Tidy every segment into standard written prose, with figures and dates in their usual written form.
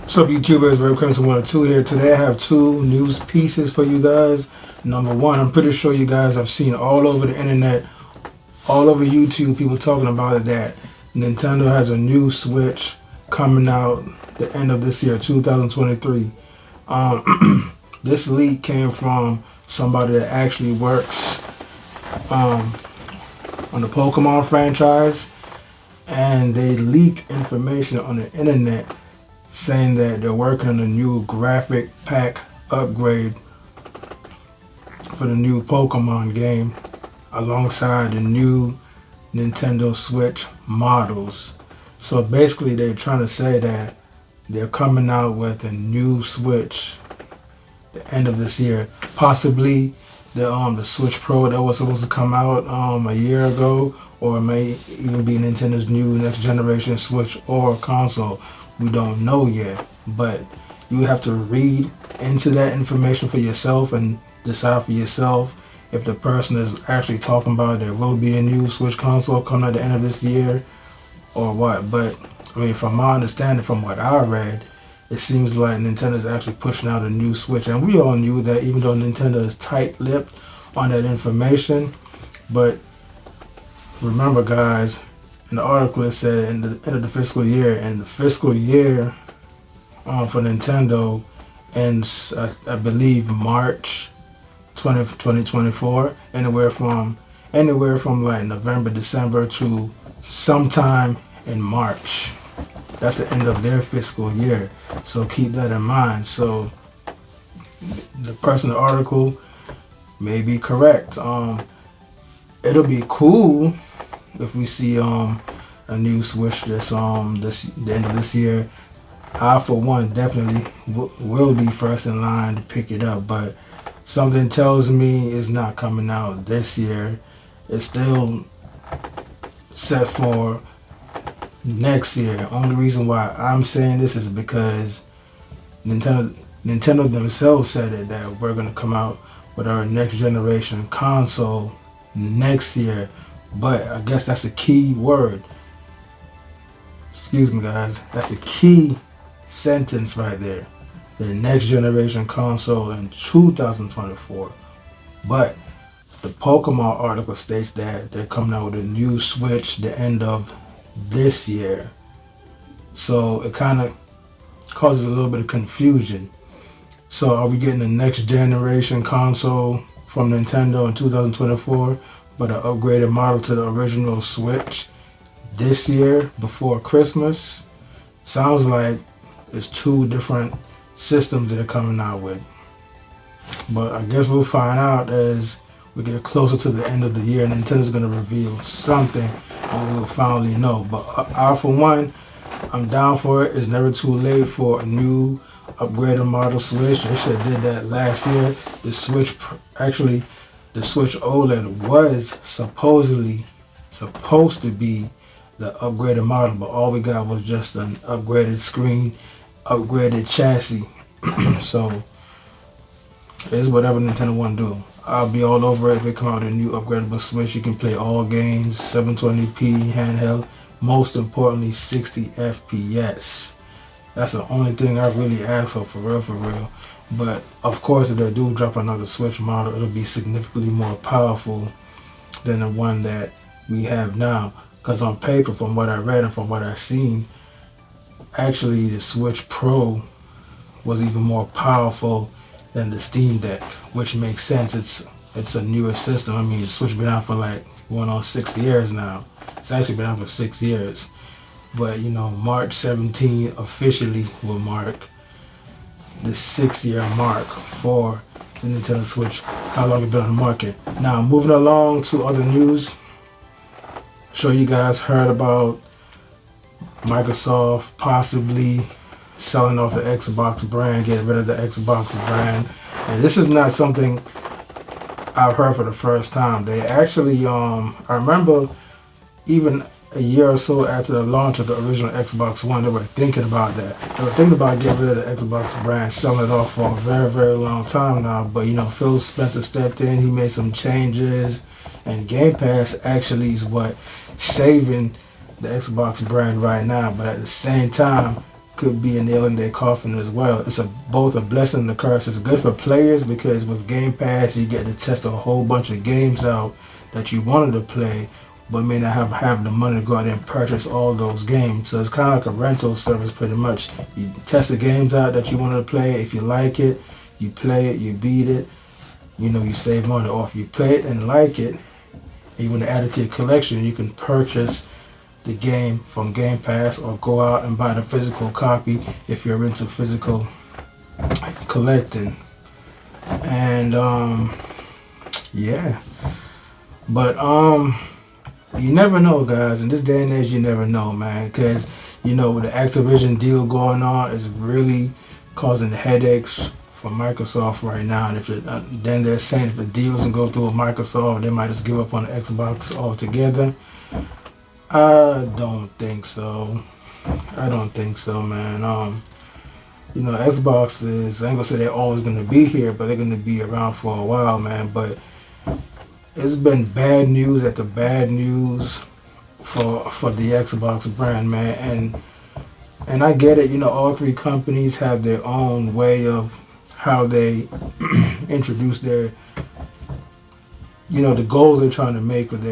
What's up, YouTubers? Very Crimson 102 here. Today I have two news pieces for you guys. Number one, I'm pretty sure you guys have seen all over the internet, all over YouTube, people talking about it that Nintendo has a new Switch coming out the end of this year, 2023. This leak came from somebody that actually works on the Pokemon franchise, and they leaked information on the internet saying that they're working on a new graphic pack upgrade for the new Pokemon game alongside the new Nintendo Switch models. So basically they're trying to say that they're coming out with a new Switch the end of this year. Possibly the Switch Pro that was supposed to come out a year ago, or it may even be Nintendo's new next generation Switch or console. We don't know yet, but you have to read into that information for yourself and decide for yourself if the person is actually talking about there will be a new Switch console coming at the end of this year or what. But I mean, from my understanding, from what I read, it seems like Nintendo is actually pushing out a new Switch, and we all knew that, even though Nintendo is tight-lipped on that information. But remember, guys, in the article it said in the end of the fiscal year, and the fiscal year for Nintendo ends, I believe, March 20th, 2024. Anywhere from like November, December to sometime in March. That's the end of their fiscal year. So keep that in mind. So the person in the article may be correct. It'll be cool if we see a new Switch the end of this year. I, for one, definitely will be first in line to pick it up, but something tells me it's not coming out this year. It's still set for next year. Only reason why I'm saying this is because Nintendo themselves said it, that we're going to come out with our next generation console next year. But I guess that's a key word. Excuse me, guys. That's a key sentence right there. The next generation console in 2024. But the Pokemon article states that they're coming out with a new Switch the end of this year. So it kind of causes a little bit of confusion. So are we getting the next generation console from Nintendo in 2024, but an upgraded model to the original Switch this year before Christmas? Sounds like it's two different systems that are coming out with. But I guess we'll find out as we get closer to the end of the year. Nintendo's going to reveal something and we'll finally know. But I, for one, I'm down for it. It's never too late for a new upgraded model Switch. They should have did that last year. The Switch OLED was supposed to be the upgraded model, but all we got was just an upgraded screen, upgraded chassis. So it's whatever Nintendo want to do. I'll be all over it if they come out with a new upgradable Switch. You can play all games, 720p handheld, most importantly 60 FPS. That's the only thing I really ask for real. But of course, if they do drop another Switch model, it'll be significantly more powerful than the one that we have now. Because on paper, from what I read and from what I've seen, actually the Switch Pro was even more powerful than the Steam Deck, which makes sense. It's a newer system. I mean, the Switch been out for like 6 years now. It's actually been out for 6 years. But you know, March 17 officially will mark the 6-year mark for the Nintendo Switch. How long it's been on the market. Now, moving along to other news. Sure you guys heard about Microsoft possibly selling off the Xbox brand, getting rid of the Xbox brand. And this is not something I've heard for the first time. They actually, I remember even a year or so after the launch of the original Xbox One, they were thinking about that. They were thinking about getting rid of the Xbox brand, selling it off for a very, very long time now. But you know, Phil Spencer stepped in, he made some changes, and Game Pass actually is what saving the Xbox brand right now. But at the same time, could be a nail in their coffin as well. It's both a blessing and a curse. It's good for players because with Game Pass you get to test a whole bunch of games out that you wanted to play, but may not have the money to go out and purchase all those games. So it's kind of like a rental service pretty much. You test the games out that you want to play. If you like it, you play it, you beat it, you save money. Or if you play it and like it, and you want to add it to your collection, you can purchase the game from Game Pass or go out and buy the physical copy if you're into physical collecting. And yeah, but you never know, guys. In this day and age, you never know, man, because with the Activision deal going on, it's really causing headaches for Microsoft right now. And then they're saying if the deal doesn't go through with Microsoft, they might just give up on the Xbox altogether. I don't think so, man. Xbox is, I ain't gonna say they're always gonna be here, but they're gonna be around for a while, man. But it's been bad news after bad news for the Xbox brand, man. And I get it, all three companies have their own way of how they introduce their, the goals they're trying to make with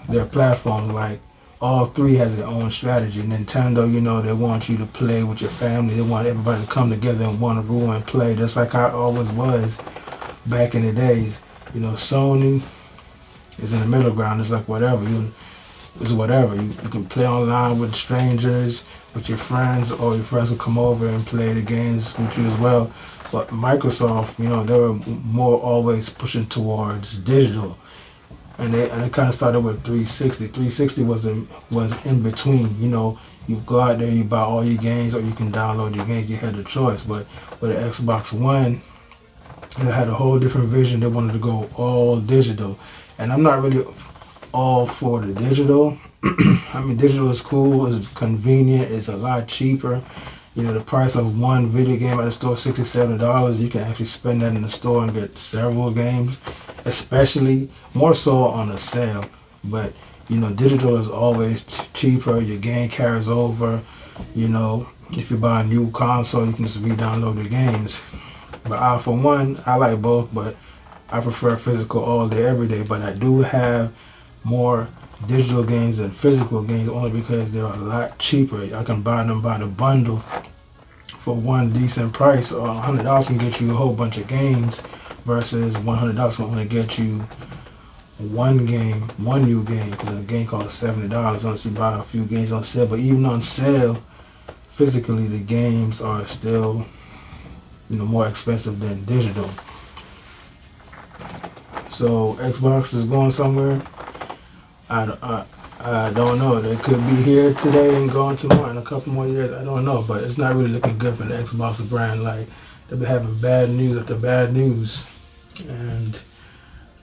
their platforms. Like all three has their own strategy. Nintendo, they want you to play with your family. They want everybody to come together in one room and play, just like I always was back in the days. Sony is in the middle ground. It's like whatever. It's whatever. You can play online with strangers, with your friends, or your friends will come over and play the games with you as well. But Microsoft, they were more always pushing towards digital. And it kind of started with 360. 360 was in between. You go out there, you buy all your games, or you can download your games. You had the choice. But with the Xbox One, they had a whole different vision. They wanted to go all digital. And I'm not really all for the digital. I mean, digital is cool, it's convenient, it's a lot cheaper. The price of one video game at the store, $67. You can actually spend that in the store and get several games, especially more so on a sale. But digital is always cheaper. Your game carries over. If you buy a new console, you can just re-download the games. But for one, I like both, but I prefer physical all day, every day. But I do have more digital games than physical games only because they're a lot cheaper. I can buy them by the bundle for one decent price, or $100 can get you a whole bunch of games versus $100 can only get you one new game, because a game costs $70 unless you buy a few games on sale. But even on sale, physically the games are still more expensive than digital. So Xbox is going somewhere. I don't know. They could be here today and gone tomorrow in a couple more years. I don't know, but it's not really looking good for the Xbox brand. Like, they've been having bad news after bad news, and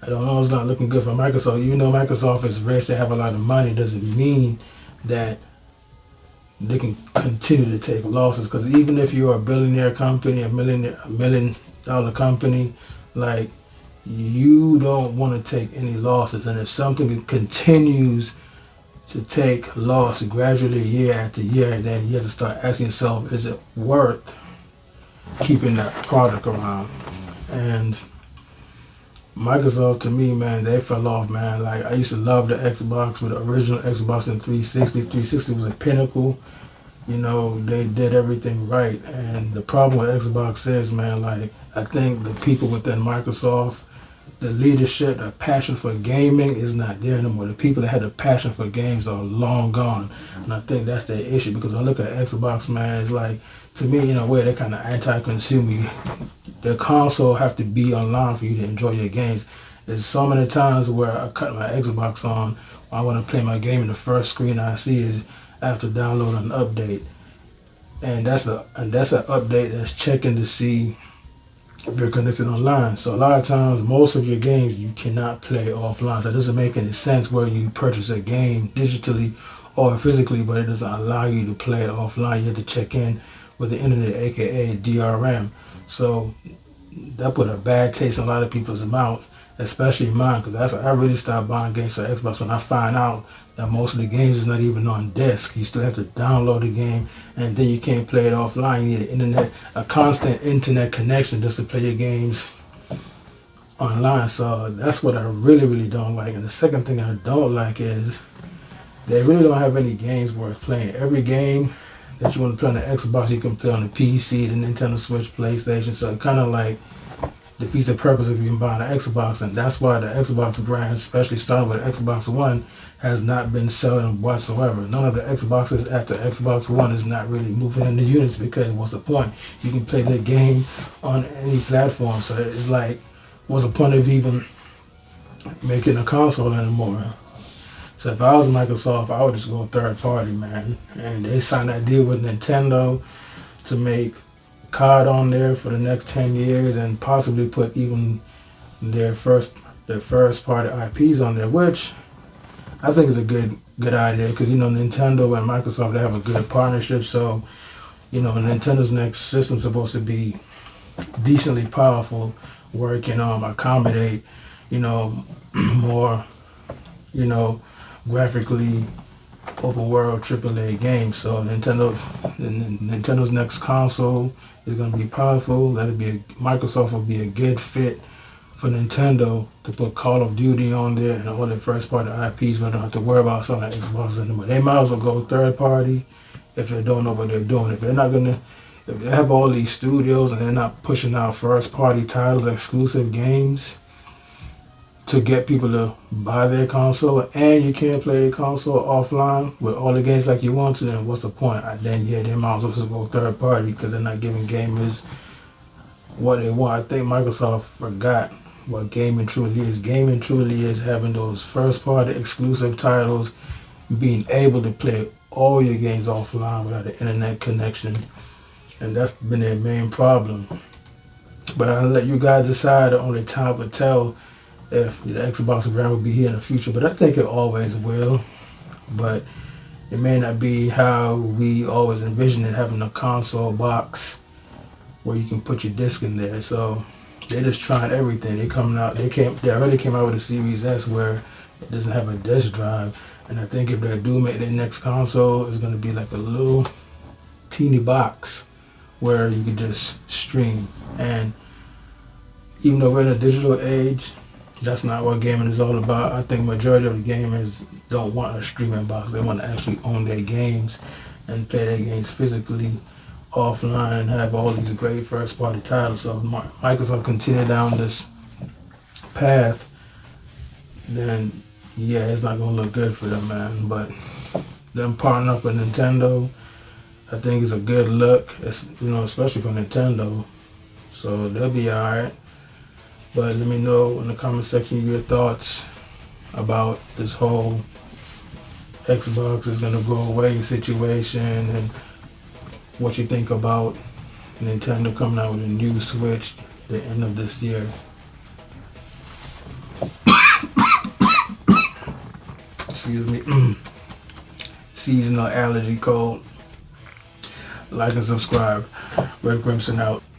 I don't know. It's not looking good for Microsoft. Even though Microsoft is rich, they have a lot of money, doesn't mean that they can continue to take losses. Because even if you're a billionaire company, a million dollar company, like, you don't want to take any losses. And if something continues to take loss gradually year after year, then you have to start asking yourself, is it worth keeping that product around? And Microsoft, to me, man, they fell off, man. Like, I used to love the Xbox, with the original Xbox and 360. 360 was a pinnacle. They did everything right. And the problem with Xbox is, man, like, I think the people within Microsoft, the leadership, the passion for gaming is not there anymore. The people that had the passion for games are long gone. And I think that's the issue, because when I look at Xbox, man, it's like, to me, in a way, they're kind of anti-consumer. The console have to be online for you to enjoy your games. There's so many times where I cut my Xbox on, I want to play my game, and the first screen I see is after downloading an update. And that's an update that's checking to see if you're connected online. So a lot of times, most of your games you cannot play offline. So it doesn't make any sense where you purchase a game digitally or physically, but it doesn't allow you to play it offline. You have to check in with the internet, aka DRM. So that put a bad taste in a lot of people's mouth. especially mine, because I really stopped buying games for Xbox when I find out that most of the games is not even on disc. You still have to download the game, and then you can't play it offline. You need a constant internet connection just to play your games online. So that's what I really, really don't like. And the second thing I don't like is they really don't have any games worth playing. Every game that you want to play on the Xbox, you can play on the PC, the Nintendo Switch, PlayStation. So it kind of like defeats the purpose of you buying an Xbox, and that's why the Xbox brand, especially starting with Xbox One, has not been selling whatsoever. None of the Xboxes after Xbox One is not really moving into units, because what's the point? You can play the game on any platform, so it's like, what's the point of even making a console anymore? So if I was Microsoft, I would just go third party, man. And they signed that deal with Nintendo to make COD on there for the next 10 years and possibly put even their first party IPs on there, which I think is a good idea, because Nintendo and Microsoft, they have a good partnership. So Nintendo's next system's supposed to be decently powerful, where it can accommodate more graphically open world AAA games. So Nintendo's next console is going to be powerful. Microsoft will be a good fit for Nintendo to put Call of Duty on there and all their first party IPs, but don't have to worry about selling Xboxes anymore. They might as well go third party if they don't know what they're doing. If they have all these studios and they're not pushing out first party titles, exclusive games to get people to buy their console, and you can't play the console offline with all the games like you want to, then what's the point? Then they might as well just go third party, because they're not giving gamers what they want. I think Microsoft forgot what gaming truly is. Gaming truly is having those first party exclusive titles, being able to play all your games offline without an internet connection, and that's been their main problem. But I'll let you guys decide. Only time will tell if the Xbox brand will be here in the future, but I think it always will. But it may not be how we always envisioned it, having a console box where you can put your disc in there. So they're just trying everything. They already came out with a Series S where it doesn't have a disc drive, and I think if they do make their next console, it's going to be like a little teeny box where you can just stream. And even though we're in a digital age, that's not what gaming is all about. I think majority of the gamers don't want a streaming box. They want to actually own their games and play their games physically offline, have all these great first party titles. So if Microsoft continue down this path, then yeah, it's not going to look good for them, man. But them partnering up with Nintendo, I think is a good look, especially for Nintendo. So they'll be alright. But let me know in the comment section your thoughts about this whole Xbox is going to go away situation, and what you think about Nintendo coming out with a new Switch at the end of this year. Excuse me. Seasonal allergy cold. Like and subscribe. Red Crimson out.